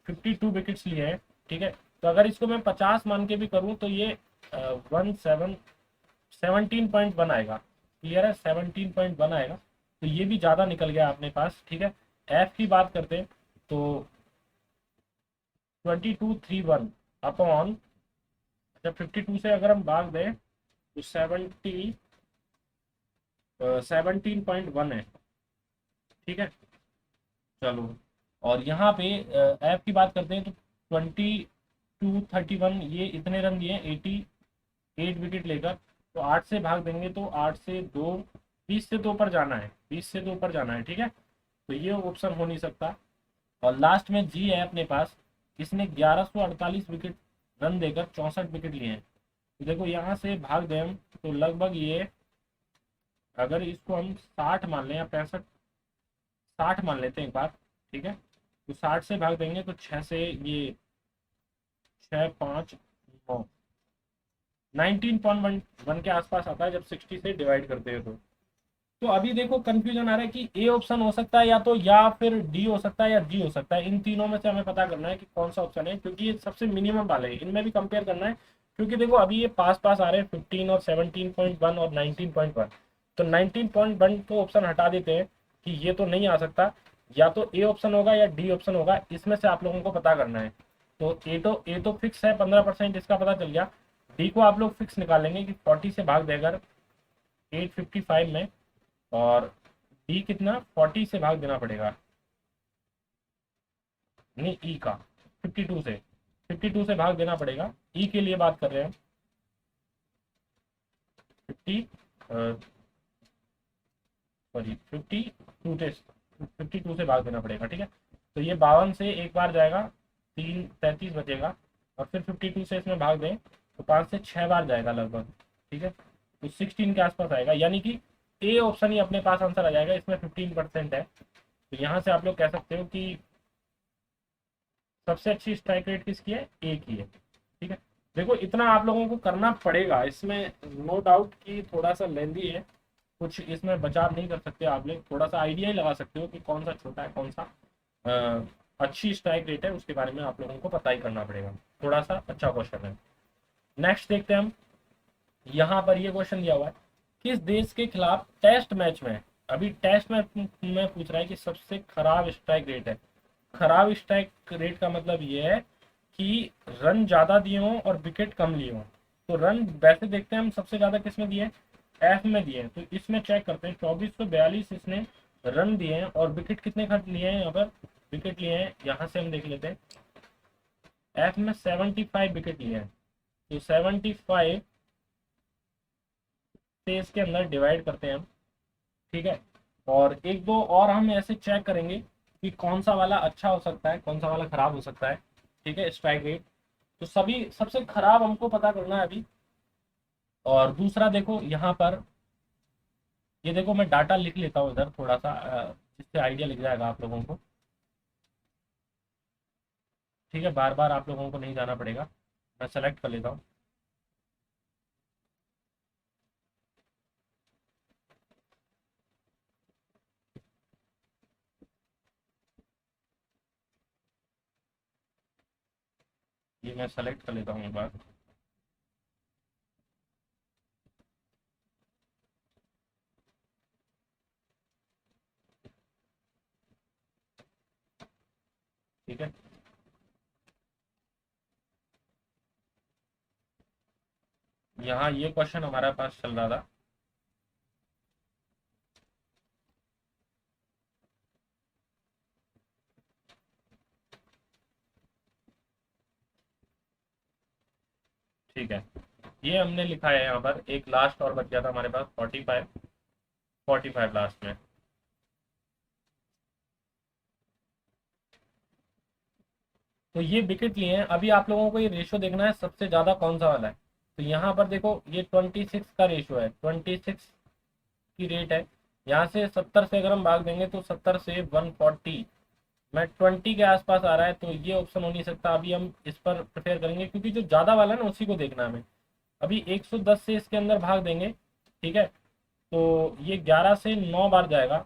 52 विकेट्स लिए हैं, ठीक है। तो अगर इसको मैं 50 मान के भी करूं तो ये 17.1 आएगा, क्लियर है, 17.1 आएगा। तो ये भी ज़्यादा निकल गया अपने पास, ठीक है। एफ की बात करते हैं तो 2231 अपॉन, जब 52 से अगर हम भाग दें तो 17.1 है, ठीक है। चलो, और यहाँ पे एफ की बात करते हैं तो 2231, ये इतने रन दिए 88 विकेट लेकर, तो 8 से भाग देंगे तो 8 से 2, 20 से तो ऊपर जाना है, 20 से तो ऊपर जाना है, ठीक है। तो ये ऑप्शन हो नहीं सकता। और लास्ट में जी है अपने पास, इसने 1148 विकेट रन देकर 64 विकेट लिए हैं। तो देखो यहाँ से भाग दें हम, तो लगभग ये, अगर इसको हम 60 मान लें या 65, 60 मान लेते हैं एक बार, ठीक है। तो 60 से भाग देंगे तो 6 से ये 6, 5, 9, 19.1 के आसपास आता है जब 60 से डिवाइड करते हैं तो अभी देखो कंफ्यूजन आ रहा है कि ए ऑप्शन हो सकता है या तो, या फिर डी हो सकता है या जी हो सकता है। इन तीनों में से हमें पता करना है कि कौन सा ऑप्शन है, क्योंकि ये सबसे मिनिमम वाले हैं, इनमें भी कंपेयर करना है। क्योंकि देखो अभी ये पास पास आ रहे हैं 15 और 17.1 और 19.1, तो 19.1 को ऑप्शन हटा देते हैं कि ये तो नहीं आ सकता, या तो ए ऑप्शन होगा या डी ऑप्शन होगा, इसमें से आप लोगों को पता करना है। तो ए तो फिक्स है 15%, इसका पता चल गया। डी को आप लोग फिक्स निकालेंगे कि 40 से भाग देकर 855 में, और डी कितना 40 से भाग देना पड़ेगा, नहीं ई का 52 से भाग देना पड़ेगा। ई के लिए बात कर रहे हैं 52 से भाग देना पड़ेगा, ठीक है। तो ये 52 से एक बार जाएगा, 33 बचेगा, और फिर 52 से इसमें भाग दें तो 5 से 6 बार जाएगा लगभग, ठीक है। तो 16 के आसपास आएगा, यानी कि ए ऑप्शन ही अपने पास आंसर आ जाएगा, इसमें 15% है। तो यहाँ से आप लोग कह सकते हो कि सबसे अच्छी स्ट्राइक रेट किसकी है, ए की है, ठीक है। देखो इतना आप लोगों को करना पड़ेगा, इसमें नो डाउट कि थोड़ा सा लेंदी है, कुछ इसमें बचाव नहीं कर सकते आप लोग, थोड़ा सा आइडिया ही लगा सकते हो कि कौन सा छोटा है, कौन सा अच्छी स्ट्राइक रेट है, उसके बारे में आप लोगों को पता ही करना पड़ेगा। थोड़ा सा अच्छा क्वेश्चन है। नेक्स्ट देखते हैं हम, यहाँ पर ये क्वेश्चन दिया हुआ है, किस देश के खिलाफ टेस्ट मैच में, अभी टेस्ट मैच में पूछ रहा है कि सबसे खराब स्ट्राइक रेट है। खराब स्ट्राइक रेट का मतलब ये है कि रन ज्यादा दिए हों और विकेट कम लिए हों। तो रन वैसे देखते हैं हम सबसे ज्यादा किस में दिए, एफ में दिए हैं, तो इसमें चेक करते हैं 2442 इसने रन दिए हैं, और विकेट कितने खर्च लिए हैं, यहाँ पर विकेट लिए हैं, यहाँ से हम देख लेते हैं एफ में 75 विकेट लिए हैं। तो 75 से इसके अंदर डिवाइड करते हैं हम, ठीक है। और एक दो और हम ऐसे चेक करेंगे कि कौन सा वाला अच्छा हो सकता है, कौन सा वाला खराब हो सकता है, ठीक है, स्ट्राइक रेट। तो सभी सबसे खराब हमको पता करना है अभी। और दूसरा देखो यहाँ पर, ये देखो मैं डाटा लिख लेता हूँ इधर थोड़ा सा, जिससे आइडिया लग जाएगा आप लोगों को। ठीक है, बार बार आप लोगों को नहीं जाना पड़ेगा। मैं सेलेक्ट कर लेता हूँ। ये मैं सेलेक्ट कर लेता हूँ एक बार। ठीक है, यहाँ ये क्वेश्चन हमारे पास चल रहा था। ठीक है, ये हमने लिखा है यहाँ पर, एक लास्ट और बच गया था हमारे पास 45, 45 लास्ट में। तो ये विकेट लिए हैं। अभी आप लोगों को ये रेशो देखना है सबसे ज़्यादा कौन सा वाला है। तो यहाँ पर देखो, ये 26 का रेशो है, 26 की रेट है। यहाँ से 70 से अगर हम भाग देंगे तो 70 से 140 में 20 के आसपास आ रहा है। तो ये ऑप्शन हो नहीं सकता। अभी हम इस पर प्रिपेयर करेंगे, क्योंकि जो ज़्यादा वाला है ना उसी को देखना है हमें। अभी 110 से इसके अंदर भाग देंगे, ठीक है, तो ये 11 से 9 बार जाएगा।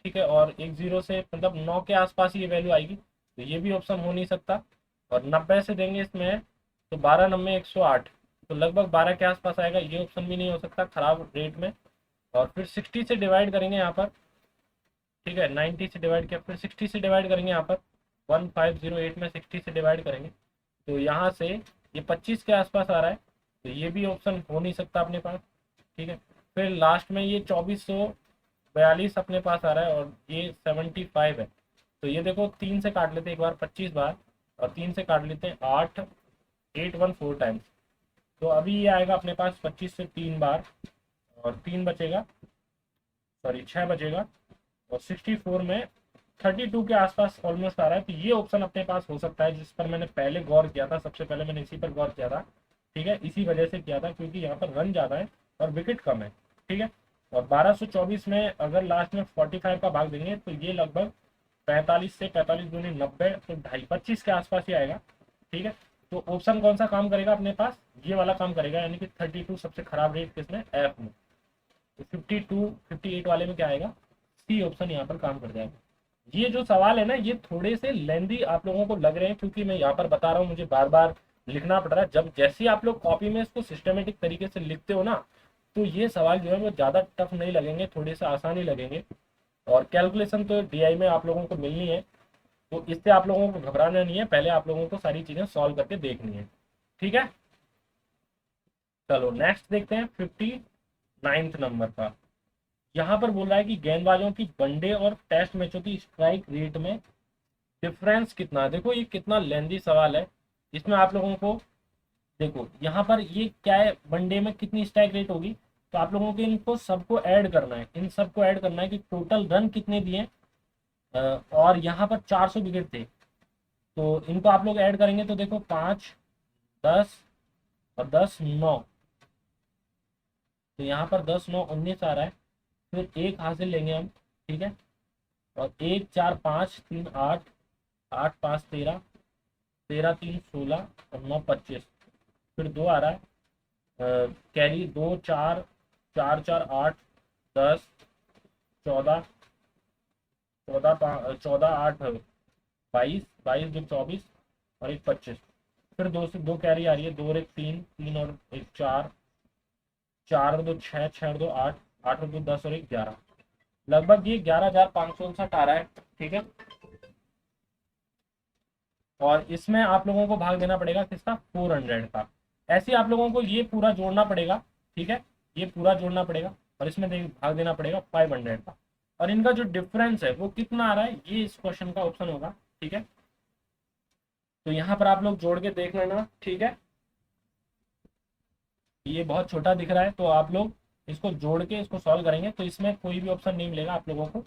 ठीक है, और एक जीरो से मतलब 9 के आसपास ये वैल्यू आएगी। तो ये भी ऑप्शन हो नहीं सकता। और 90 से देंगे इसमें तो 12 90 108, तो लगभग 12 के आसपास आएगा। ये ऑप्शन भी नहीं हो सकता खराब रेट में। और फिर 60 से डिवाइड करेंगे यहाँ पर। ठीक है, 90 से डिवाइड किया, फिर 60 से डिवाइड करेंगे यहाँ पर। 1508 में 60 से डिवाइड करेंगे तो यहाँ से ये 25 के आसपास आ रहा है। तो ये भी ऑप्शन हो नहीं सकता अपने पास। ठीक है, फिर लास्ट में ये 2442 अपने पास आ रहा है, और ये 75 है। तो ये देखो, 3 से काट लेते हैं एक बार 25 बार, और 3 से काट लेते हैं 8, 814 टाइम्स। तो अभी ये आएगा अपने पास 25 से 3 बार, और 3 बचेगा, सॉरी 6 बचेगा। और 64 में 32 के आसपास ऑलमोस्ट आ रहा है। तो ये ऑप्शन अपने पास हो सकता है, जिस पर मैंने पहले गौर किया था। सबसे पहले मैंने इसी पर गौर किया था। ठीक है, इसी वजह से किया था, क्योंकि यहाँ पर रन ज़्यादा है और विकेट कम है। ठीक है, और 1224 में अगर लास्ट में 45 का भाग देंगे तो ये लगभग 45 से 45 दूनी 90, तो 2.5 25 के आसपास ही आएगा। ठीक है, तो ऑप्शन कौन सा काम करेगा अपने पास, ये वाला काम करेगा, यानी कि 32 सबसे खराब रेट किसमें, एफ में। तो 52 58 वाले में क्या आएगा, सी ऑप्शन यहाँ पर काम कर जाएगा। ये जो सवाल है ना, ये थोड़े से लेंदी आप लोगों को लग रहे हैं, क्योंकि मैं यहाँ पर बता रहा हूँ, मुझे बार बार लिखना पड़ रहा है। जब जैसे ही आप लोग कॉपी में इसको सिस्टमेटिक तरीके से लिखते हो ना, तो ये सवाल जो है वो ज़्यादा टफ नहीं लगेंगे, थोड़े से आसान ही लगेंगे। और कैलकुलेशन तो डीआई में आप लोगों को मिलनी है, तो इससे आप लोगों को घबराना नहीं है। पहले आप लोगों को सारी चीज़ें सॉल्व करके देखनी है। ठीक है, चलो नेक्स्ट देखते हैं 59 नंबर का। यहाँ पर बोल रहा है कि गेंदबाजों की वनडे और टेस्ट मैचों की स्ट्राइक रेट में डिफरेंस कितना है। देखो, ये कितना लेंदी सवाल है। इसमें आप लोगों को देखो, यहाँ पर ये क्या है, वनडे में कितनी स्ट्राइक रेट होगी। तो आप लोगों को इनको सबको ऐड करना है, इन सबको ऐड करना है कि टोटल रन कितने दिए। और यहाँ पर 400 विकेट थे, तो इनको आप लोग ऐड करेंगे तो देखो 5, 10 और 10 9। तो यहाँ पर 10 9 19 आ रहा है। फिर एक हासिल लेंगे हम। ठीक है, और 1 4 5 3 8, 8 5 13, 13 3 16 और 9 25। फिर 2 आ रहा है, कैरी 2 4 4 4 8 10 14, 14 8 22, 22 2 24 और एक 25। फिर 2 से 2 कैरी आ रही है, 2 और एक 3, 3 और एक 4, 4 और 2 6, 6 और 2 8, 8 और 2 10 और एक 11। लगभग ये 11,559 आ रहा है। ठीक है, और इसमें आप लोगों को भाग देना पड़ेगा किसका, 400 का। ऐसे आप लोगों को ये पूरा जोड़ना पड़ेगा। ठीक है, ये पूरा जोड़ना पड़ेगा, और इसमें भाग देना पड़ेगा 500 का। और इनका जो डिफरेंस है वो कितना आ रहा है, ये इस क्वेश्चन का ऑप्शन होगा। ठीक है, तो यहाँ पर आप लोग जोड़ के देख लेना। ठीक है, ये बहुत छोटा दिख रहा है, तो आप लोग इसको जोड़ के इसको सॉल्व करेंगे तो इसमें कोई भी ऑप्शन नहीं मिलेगा आप लोगों को।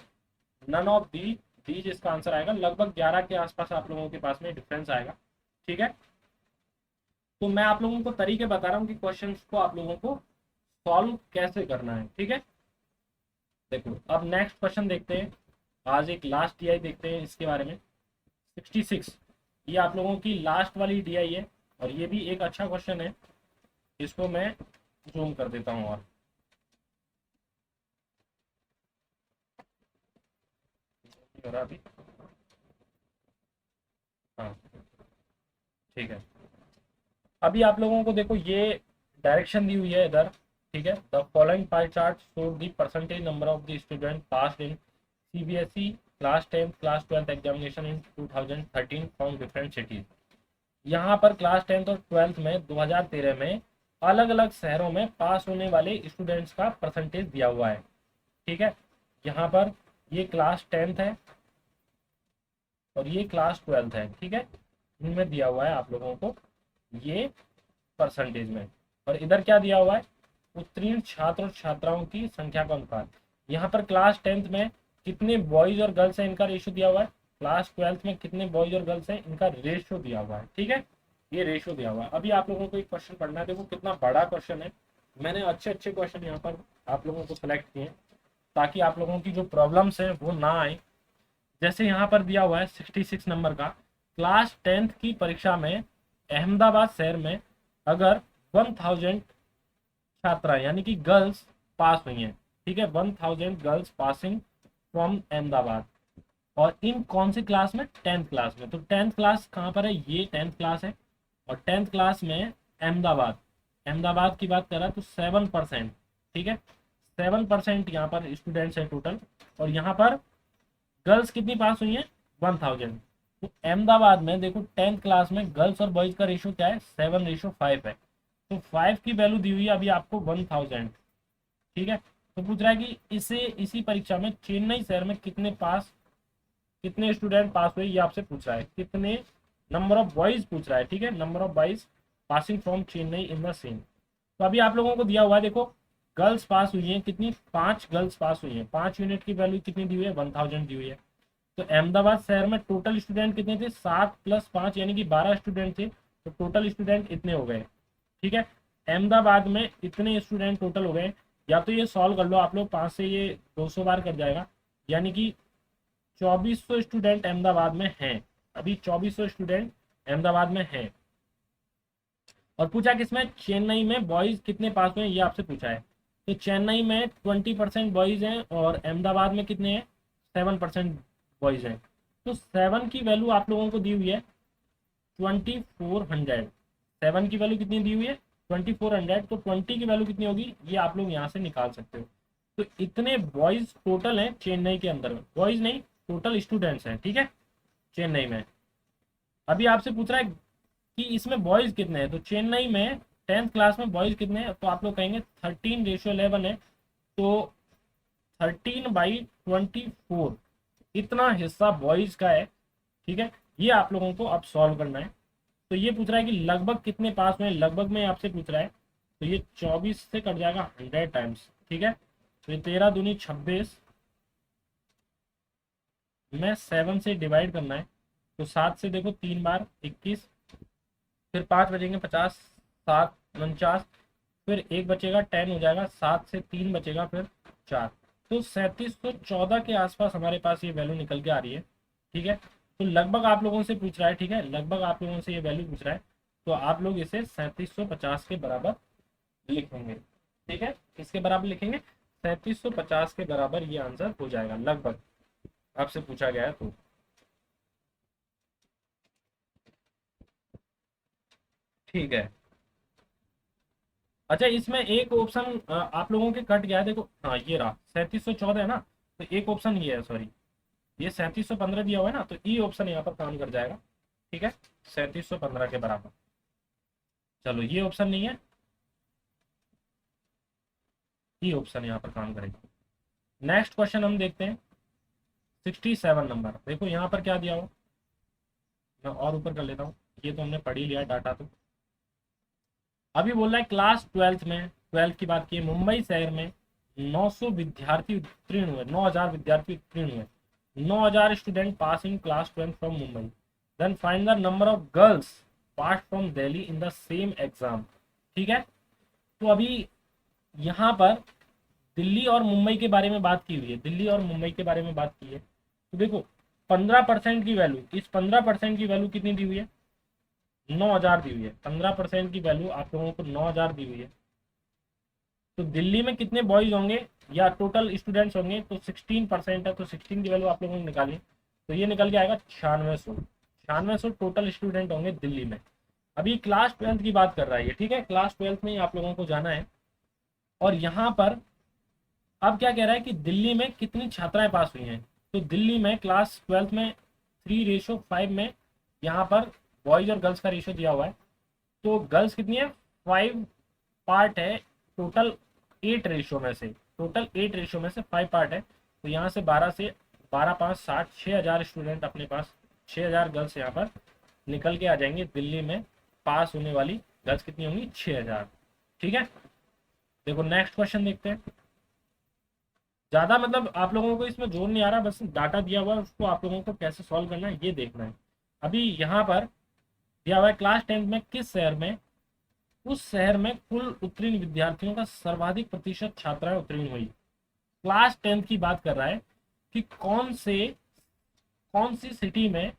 नन ऑफ दी जिसका आंसर आएगा, लगभग 11 के आसपास आप लोगों के पास में डिफरेंस आएगा। ठीक है, तो मैं आप लोगों को तरीके बता रहा हूँ कि क्वेश्चंस को आप लोगों को सॉल्व कैसे करना है। ठीक है, देखो अब नेक्स्ट क्वेश्चन देखते हैं। आज एक लास्ट टीआई देखते हैं इसके बारे में। 66। ये आप लोगों की लास्ट वाली डीआई है, और ये भी एक अच्छा क्वेश्चन है। इसको मैं जूम कर देता हूँ और हो रहा अभी। हाँ, ठीक है। अभी आप लोगों को देखो ये डायरेक्शन दी हुई है इधर, ठीक है। The following pie chart show the percentage number of the student passed in CBSE class 10 class 12 examination in 2013 from different cities. यहाँ पर क्लास 10th और 12th में 2013 में अलग अलग शहरों में पास होने वाले स्टूडेंट्स का परसेंटेज दिया हुआ है, ठीक है। यहाँ पर ये क्लास 10th है और ये क्लास 12th है, ठीक है। इनमें दिया हुआ है आप लोगों को ये परसेंटेज में। और इधर क्या दिया हुआ है, उत्तीर्ण छात्र और छात्राओं की संख्या का अनुपात। यहाँ पर क्लास 10th में कितने बॉयज और गर्ल्स हैं इनका रेशियो दिया हुआ है, क्लास 12th में कितने बॉयज और गर्ल्स हैं इनका रेशियो दिया हुआ है, ठीक है। ये रेशियो दिया हुआ है। अभी आप लोगों को एक क्वेश्चन पढ़ना है, देखो कितना बड़ा क्वेश्चन है। मैंने अच्छे अच्छे क्वेश्चन यहाँ पर आप लोगों को सिलेक्ट किए ताकि आप लोगों की जो प्रॉब्लम्स है वो ना आए। जैसे यहाँ पर दिया हुआ है 66 नंबर का, क्लास 10th की परीक्षा में अहमदाबाद शहर में अगर 1000 छात्रा यानी कि गर्ल्स पास हुई हैं, ठीक है। 1000 गर्ल्स पासिंग फ्रॉम अहमदाबाद, और इन कौन सी क्लास में, 10th क्लास में। तो 10th क्लास कहाँ पर है, ये 10th क्लास है। और 10th क्लास में अहमदाबाद, अहमदाबाद की बात कर रहा है तो 7%, ठीक है। 7% यहाँ पर स्टूडेंट्स है टोटल। और यहाँ पर गर्ल्स कितनी पास हुई हैं, 1000। तो अहमदाबाद में देखो 10th क्लास में गर्ल्स और बॉयज का रेशियो क्या है, 7:5 है। तो 5 की वैल्यू दी हुई है अभी आपको 1000, ठीक है। तो पूछ रहा है कि इसी परीक्षा में चेन्नई शहर में कितने स्टूडेंट पास हुए, ये आपसे पूछ रहा है। कितने नंबर ऑफ बॉयज पूछ रहा है, ठीक है, number of boys passing from Chennai in the same. तो अभी आप लोगों को दिया हुआ है, देखो गर्ल्स पास हुई हैं कितनी, 5 गर्ल्स पास हुई हैं। 5 यूनिट की वैल्यू कितनी दी हुई है, 1000 दी हुई है। तो अहमदाबाद शहर में टोटल स्टूडेंट कितने थे, 7 + 5 यानी कि 12 स्टूडेंट थे। तो टोटल स्टूडेंट इतने हो गए, ठीक है। अहमदाबाद में इतने स्टूडेंट टोटल हो गए। या तो ये सॉल्व कर लो आप लोग, 5 से ये 200 बार कर जाएगा, यानी कि 2400 स्टूडेंट अहमदाबाद में हैं। अभी 2400 स्टूडेंट अहमदाबाद में हैं। और पूछा किसमें, चेन्नई में बॉयज कितने पास हुए ये आपसे पूछा है। तो चेन्नई में 20% बॉयज हैं और अहमदाबाद में कितने हैं, 7% बॉयज हैं। तो 7 की वैल्यू आप लोगों को दी हुई है 2400। 7 की वैल्यू कितनी दी हुई है, 2400। तो 20 की वैल्यू कितनी होगी ये आप लोग यहाँ से निकाल सकते हो। तो इतने बॉयज टोटल हैं चेन्नई के अंदर में, बॉयज नहीं टोटल स्टूडेंट्स हैं, ठीक है, चेन्नई में। अभी आपसे पूछ रहा है कि इसमें बॉयज कितने हैं, तो चेन्नई में 10th क्लास में बॉयज कितने हैं, तो आप लोग कहेंगे 13:11 है। तो 13/24 इतना हिस्सा बॉयज का है, ठीक है। ये आप लोगों को अब सॉल्व करना है। तो ये पूछ रहा है कि लगभग कितने पास हुए, लगभग में आपसे पूछ रहा है। तो ये 24 से कट जाएगा 100 टाइम्स, ठीक है। तो ये 13 दूनी 26 में 7 से डिवाइड करना है। तो 7 से देखो 3 बार 21, फिर 5 बचेंगे 50, 7 49, फिर 1 बचेगा 10 हो जाएगा, 7 से 3 बचेगा फिर 4। तो 3714 के आसपास हमारे पास ये वैल्यू निकल के आ रही है, ठीक है। तो लगभग आप लोगों से पूछ रहा है, ठीक है, लगभग आप लोगों से ये वैल्यू पूछ रहा है। तो आप लोग इसे 3750 के बराबर लिखेंगे, ठीक है। किसके बराबर लिखेंगे, 3750 के बराबर ये आंसर हो जाएगा लगभग, आपसे पूछा गया है तो। ठीक है। अच्छा, इसमें एक ऑप्शन आप लोगों के कट गया है, देखो हाँ ये रहा 3714 है ना। तो एक ऑप्शन ये है, सॉरी, ये 3715 दिया हुआ है ना, तो ई ऑप्शन यहाँ पर काम कर जाएगा, ठीक है, 3715 के बराबर। चलो ये ऑप्शन नहीं है, ई ऑप्शन यहाँ पर काम करेगा। नेक्स्ट क्वेश्चन हम देखते हैं 67 नंबर। देखो यहाँ पर क्या दिया हुआ, मैं और ऊपर कर लेता हूँ, ये तो हमने पढ़ ही लिया डाटा। तो अभी बोल रहा है क्लास 12th में, 12th की बात की, मुंबई शहर में 900 विद्यार्थी उत्तीर्ण हुए, 9000 विद्यार्थी उत्तीर्ण हुए, 9000 student pass in class 12 from Mumbai. Then find the number of girls pass from Delhi in the same exam, ठीक है। तो अभी यहाँ पर दिल्ली और मुंबई के बारे में बात की हुई है, दिल्ली और मुंबई के बारे में बात की है। तो देखो 15% की वैल्यू, इस 15% की वैल्यू कितनी दी हुई है? 9,000 दी हुई है। 15% की वैल्यू आप लोगों को 9,000 दी हुई है। तो दिल्ली में कितने बॉयज होंगे या टोटल स्टूडेंट्स होंगे? तो 16% है, तो 16 की वैल्यू आप लोगों ने निकाली, तो ये निकल के आएगा 9600। 9600 टोटल स्टूडेंट होंगे दिल्ली में। अभी क्लास 12th की बात कर रहा है ये, ठीक है, क्लास 12th में ही आप लोगों को जाना है। और यहाँ पर अब क्या कह रहा है कि दिल्ली में कितनी छात्राएं पास हुई हैं? तो दिल्ली में क्लास 12th में 3:5 में यहाँ पर बॉयज और गर्ल्स का रेशियो दिया हुआ है। तो गर्ल्स कितनी है? 5 पार्ट है टोटल 8 रेशियो में से, टोटल 8 रेशियो में से 5 पार्ट है। तो यहाँ से 12 से 12 5 60, 6,000 स्टूडेंट अपने पास, 6,000 गर्ल्स यहाँ पर निकल के आ जाएंगे। दिल्ली में पास होने वाली गर्ल्स कितनी होंगी? 6,000। ठीक है, देखो नेक्स्ट क्वेश्चन देखते हैं। ज्यादा मतलब आप लोगों को इसमें जोर नहीं आ रहा, बस डाटा दिया हुआ है, उसको आप लोगों को कैसे सॉल्व करना है ये देखना है। अभी यहाँ पर दिया हुआ है क्लास 10th में किस शहर में, उस शहर में कुल उत्तीर्ण विद्यार्थियों का सर्वाधिक प्रतिशत छात्राएं उत्तीर्ण हुई। क्लास 10th की बात कर रहा है कि कौन सी सिटी में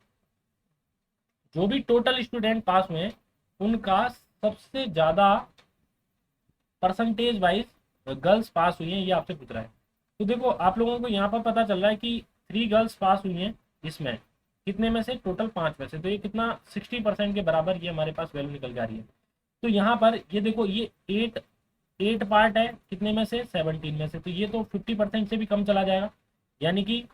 जो भी टोटल स्टूडेंट पास हुए उनका सबसे ज्यादा परसेंटेज वाइज गर्ल्स पास हुई हैं, ये आपसे पूछ रहा है। तो देखो आप लोगों को यहाँ पर पता चल रहा है कि 3 गर्ल्स पास हुई हैं, इसमें कितने में से? टोटल 5 में से। तो ये कितना? 60% के बराबर ये हमारे पास वैल्यू निकल के आ रही है। तो यहाँ पर ये देखो, ये 8 पार्ट है, कितने में से? 17 में से। तो ये तो 50% से भी कम चला जाएगा, यानी कि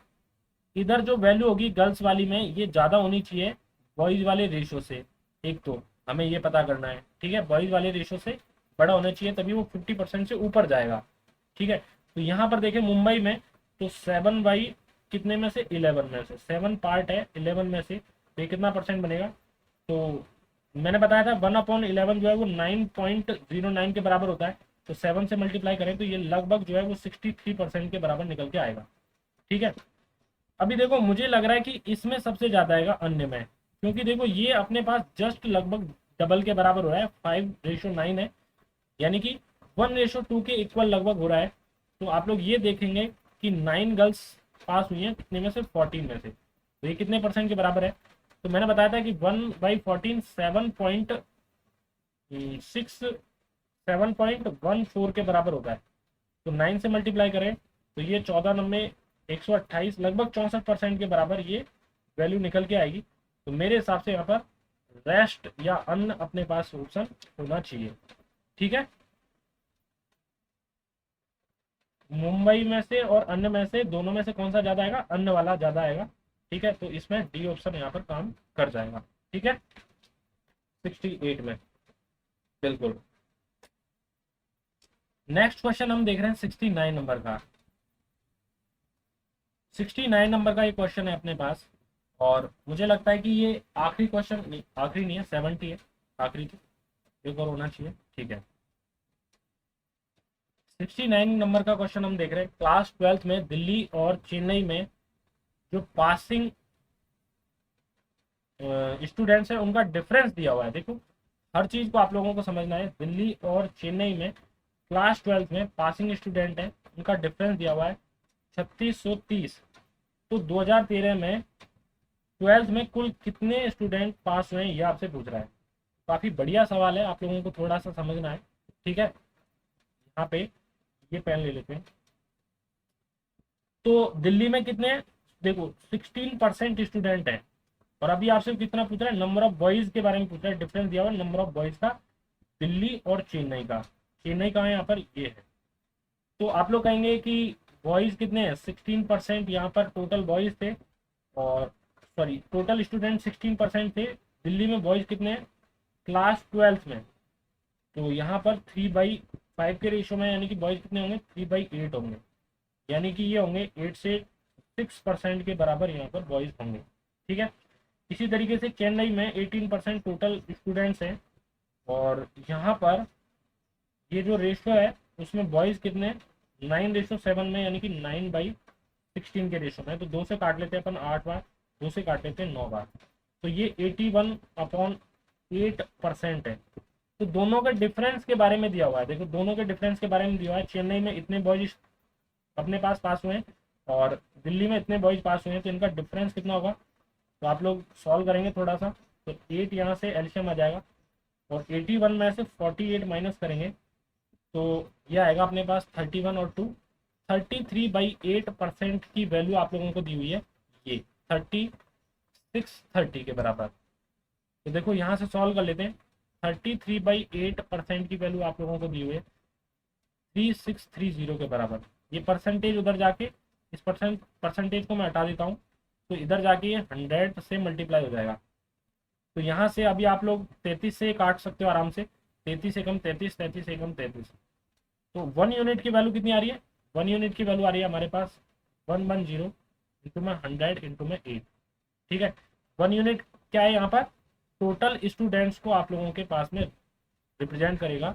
इधर जो वैल्यू होगी गर्ल्स वाली में ये ज़्यादा होनी चाहिए बॉयज़ वाले रेशो से। एक तो हमें ये पता करना है, ठीक है, बॉयज़ वाले रेशो से बड़ा होना चाहिए, तभी वो 50% से ऊपर जाएगा। ठीक है, तो यहाँ पर देखें मुंबई में, तो 7 बाई कितने में से? 11 में से। 7 पार्ट है 11 में से, तो ये कितना परसेंट बनेगा? तो मैंने बताया था 1/11 जो है वो 9.09 के बराबर होता है। तो 7 से मल्टीप्लाई करें तो ये लगभग जो है वो 63% के बराबर निकल के आएगा। ठीक है, अभी देखो मुझे लग रहा है कि इसमें सबसे ज़्यादा आएगा अन्य में, क्योंकि देखो ये अपने पास जस्ट लगभग डबल के बराबर हो रहा है, 5:9 है, यानी कि 1:2 के इक्वल लगभग हो रहा है। तो आप लोग ये देखेंगे कि 9 गर्ल्स पास हुई हैं, कितने में से? 14 में से। तो ये कितने परसेंट के बराबर है? तो मैंने बताया था कि 1/14 7.14 के बराबर होता है। तो 9 से मल्टीप्लाई करें तो ये 14×9 128, लगभग 64% के बराबर ये वैल्यू निकल के आएगी। तो मेरे हिसाब से यहाँ पर रेस्ट या अन्न अपने पास ऑप्शन होना चाहिए। ठीक है, मुंबई में से और अन्य में से, दोनों में से कौन सा ज्यादा आएगा? अन्न वाला ज्यादा आएगा। ठीक है, तो इसमें डी ऑप्शन यहाँ पर काम कर जाएगा। ठीक है, 68 में बिल्कुल। नेक्स्ट क्वेश्चन हम देख रहे हैं 69 नंबर का। 69 नंबर का ये क्वेश्चन है अपने पास, और मुझे लगता है कि ये आखिरी क्वेश्चन नहीं, आखिरी नहीं है, 70 है, आखिरी तो एक और होना चाहिए। ठीक है, 69 नंबर का क्वेश्चन हम देख रहे हैं। क्लास 12th में दिल्ली और चेन्नई में जो पासिंग स्टूडेंट्स हैं उनका डिफरेंस दिया हुआ है। देखो हर चीज को आप लोगों को समझना है। दिल्ली और चेन्नई में क्लास 12th में पासिंग स्टूडेंट है, उनका डिफरेंस दिया हुआ है 3630। तो 2013 में 12th में कुल कितने स्टूडेंट पास हुए हैं, ये आपसे पूछ रहा है। काफी बढ़िया सवाल है, आप लोगों को थोड़ा सा समझना है। ठीक है, यहाँ पे ये पेन ले लेते हैं। तो दिल्ली में कितने? देखो 16% स्टूडेंट है, और अभी आपसे कितना पूछ रहा है? नंबर ऑफ बॉयज के बारे में पूछ रहा है। डिफरेंस दिया हुआ है नंबर ऑफ बॉयज का दिल्ली और चेन्नई का। चेन्नई का है यहाँ पर, ये है। तो आप लोग कहेंगे कि बॉयज कितने हैं? 16% यहाँ पर टोटल बॉयज थे, और सॉरी टोटल स्टूडेंट 16% थे। दिल्ली में बॉयज कितने हैं क्लास 12th में? तो यहाँ पर 3/5 के रेशियो में, यानी कि बॉयज कितने होंगे? 3/8 होंगे, यानी कि ये होंगे 8 से 6% के बराबर यहाँ पर बॉयज होंगे। ठीक है, इसी तरीके से चेन्नई में 18% टोटल स्टूडेंट्स हैं, और यहाँ पर ये जो रेशियो है उसमें बॉयज कितने? 9:7 में, यानी कि 9/16 के रेशियो में। तो 2 से काट लेते हैं अपन 8 बार, 2 से काट लेते हैं 9 बार, तो ये 81/8% है। तो दोनों के डिफरेंस के बारे में दिया हुआ है। देखो दोनों के डिफरेंस के बारे में दिया हुआ है। चेन्नई में इतने बॉयज अपने पास हुए हैं, और दिल्ली में इतने बॉयज पास हुए हैं तो इनका डिफरेंस कितना होगा। तो आप लोग सॉल्व करेंगे थोड़ा सा, तो 8 यहाँ से एलसीएम आ जाएगा और 81 में से 48 माइनस करेंगे तो ये आएगा अपने पास 31 और 2 33/8% की वैल्यू आप लोगों को दी हुई है, ये 3630 के बराबर। तो देखो यहाँ से सॉल्व कर लेते हैं। 33/8% की वैल्यू आप लोगों को दी हुई है 3630 के बराबर। ये परसेंटेज उधर जाके इस परसेंटेज को मैं हटा देता हूँ, तो इधर जाके ये 100 से मल्टीप्लाई हो जाएगा। तो यहाँ से अभी आप लोग 33 से काट सकते हो आराम से, 33 एकम 33, 33 एकम 33। तो 1 यूनिट की वैल्यू कितनी आ रही है, 1 यूनिट की वैल्यू आ रही है हमारे पास 110 इंटू में 100 इंटू में 8। ठीक है, 1 यूनिट क्या है यहाँ पर, टोटल स्टूडेंट्स को आप लोगों के पास में रिप्रेजेंट करेगा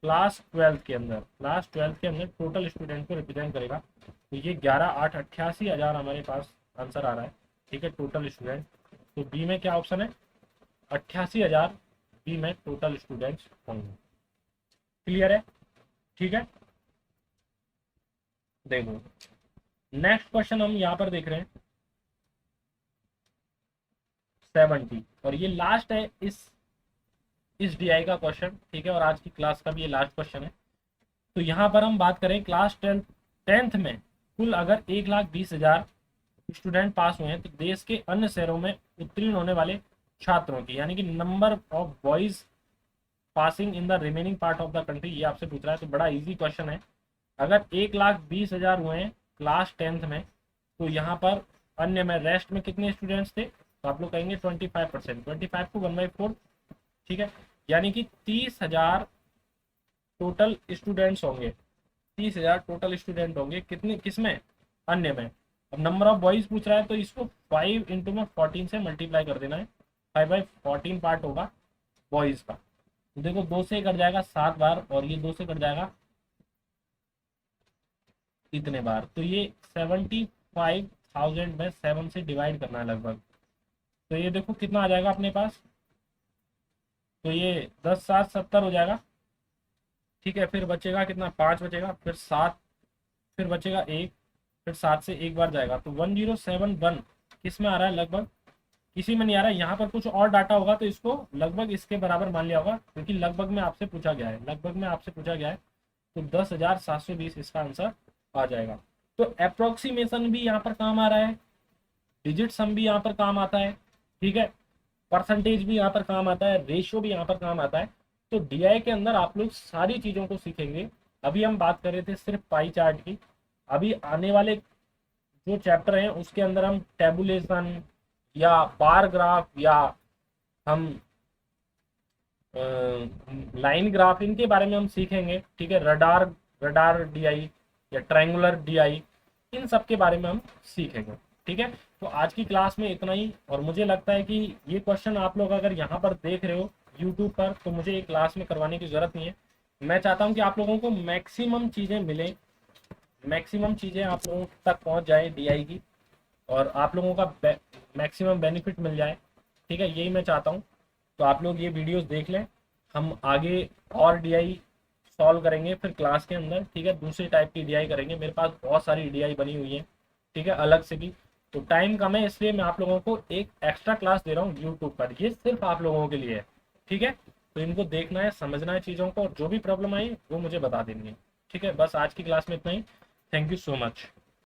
क्लास 12 के अंदर, क्लास 12 के अंदर टोटल स्टूडेंट को रिप्रेजेंट करेगा। तो ये 11,888,000 हमारे पास आंसर आ रहा है। ठीक है, टोटल स्टूडेंट। तो बी में क्या ऑप्शन है, 88,000 बी में टोटल स्टूडेंट्स होंगे। क्लियर है, ठीक है। देखो नेक्स्ट क्वेश्चन हम यहाँ पर देख रहे हैं 70, और ये लास्ट है इस डीआई का क्वेश्चन। ठीक है, और आज की क्लास का भी ये लास्ट क्वेश्चन है। तो यहाँ पर हम बात करें क्लास 10th में कुल अगर 1,20,000 स्टूडेंट पास हुए हैं तो देश के अन्य शहरों में उत्तीर्ण होने वाले छात्रों की, यानी कि number of boys passing in the remaining part of the country, ये आपसे पूछ रहा है। तो बड़ा इजी क्वेश्चन है। अगर 1,20,000 हुए हैं क्लास 10th में, तो यहाँ पर अन्य में रेस्ट में कितने स्टूडेंट्स थे, तो आप लोग कहेंगे 25%, 25 को 1/4। ठीक है, यानी कि 30,000 टोटल स्टूडेंट्स होंगे, 30,000 टोटल स्टूडेंट होंगे कितने, किसमें, अन्य में। अब नंबर ऑफ बॉयज पूछ रहा है तो इसको 5 इंटू में 14 से मल्टीप्लाई कर देना है, 5/14 पार्ट होगा बॉयज का। तो देखो 2 से कट जाएगा 7 बार और ये 2 से कट जाएगा इतने बार। तो ये 75,000 में 7 से डिवाइड करना है लगभग। तो ये देखो कितना आ जाएगा अपने पास, तो ये 10 7 70 हो जाएगा। ठीक है, फिर बचेगा कितना, 5 बचेगा, फिर 7, फिर बचेगा 1, फिर 7 से एक बार जाएगा। तो 1071 किस में आ रहा है, लगभग किसी में नहीं आ रहा है। यहाँ पर कुछ और डाटा होगा तो इसको लगभग इसके बराबर मान लिया होगा, क्योंकि लगभग में आपसे पूछा गया है, लगभग में आपसे पूछा गया है। तो 10,720 इसका आंसर आ जाएगा। तो अप्रोक्सीमेशन भी यहाँ पर काम आ रहा है, डिजिट सम भी यहाँ पर काम आता है। ठीक है, परसेंटेज भी यहाँ पर काम आता है, रेशियो भी यहाँ पर काम आता है। तो डीआई के अंदर आप लोग सारी चीज़ों को सीखेंगे। अभी हम बात कर रहे थे सिर्फ पाई चार्ट की, अभी आने वाले जो चैप्टर हैं उसके अंदर हम टेबुलेशन या बार ग्राफ या हम लाइन ग्राफ, इनके बारे में हम सीखेंगे। ठीक है, रडार डीआई या ट्रायंगुलर डीआई, इन सब के बारे में हम सीखेंगे। ठीक है, तो आज की क्लास में इतना ही। और मुझे लगता है कि ये क्वेश्चन आप लोग अगर यहाँ पर देख रहे हो यूट्यूब पर, तो मुझे एक क्लास में करवाने की ज़रूरत नहीं है। मैं चाहता हूँ कि आप लोगों को मैक्सिमम चीज़ें मिलें, मैक्सिमम चीज़ें आप लोगों तक पहुँच जाए डीआई की, और आप लोगों का मैक्सिमम बेनिफिट मिल जाए। ठीक है, यही मैं चाहता हूँ। तो आप लोग ये वीडियोस देख लें, हम आगे और डीआई सॉल्व करेंगे फिर क्लास के अंदर। ठीक है, दूसरे टाइप की डीआई करेंगे, मेरे पास बहुत सारी डीआई बनी हुई है। ठीक है, अलग से भी। तो टाइम कम है इसलिए मैं आप लोगों को एक एक्स्ट्रा क्लास दे रहा हूँ यूट्यूब पर, ये सिर्फ आप लोगों के लिए है। ठीक है, तो इनको देखना है, समझना है चीज़ों को, और जो भी प्रॉब्लम आई वो मुझे बता देंगे। ठीक है, बस आज की क्लास में इतना ही। Thank you so much.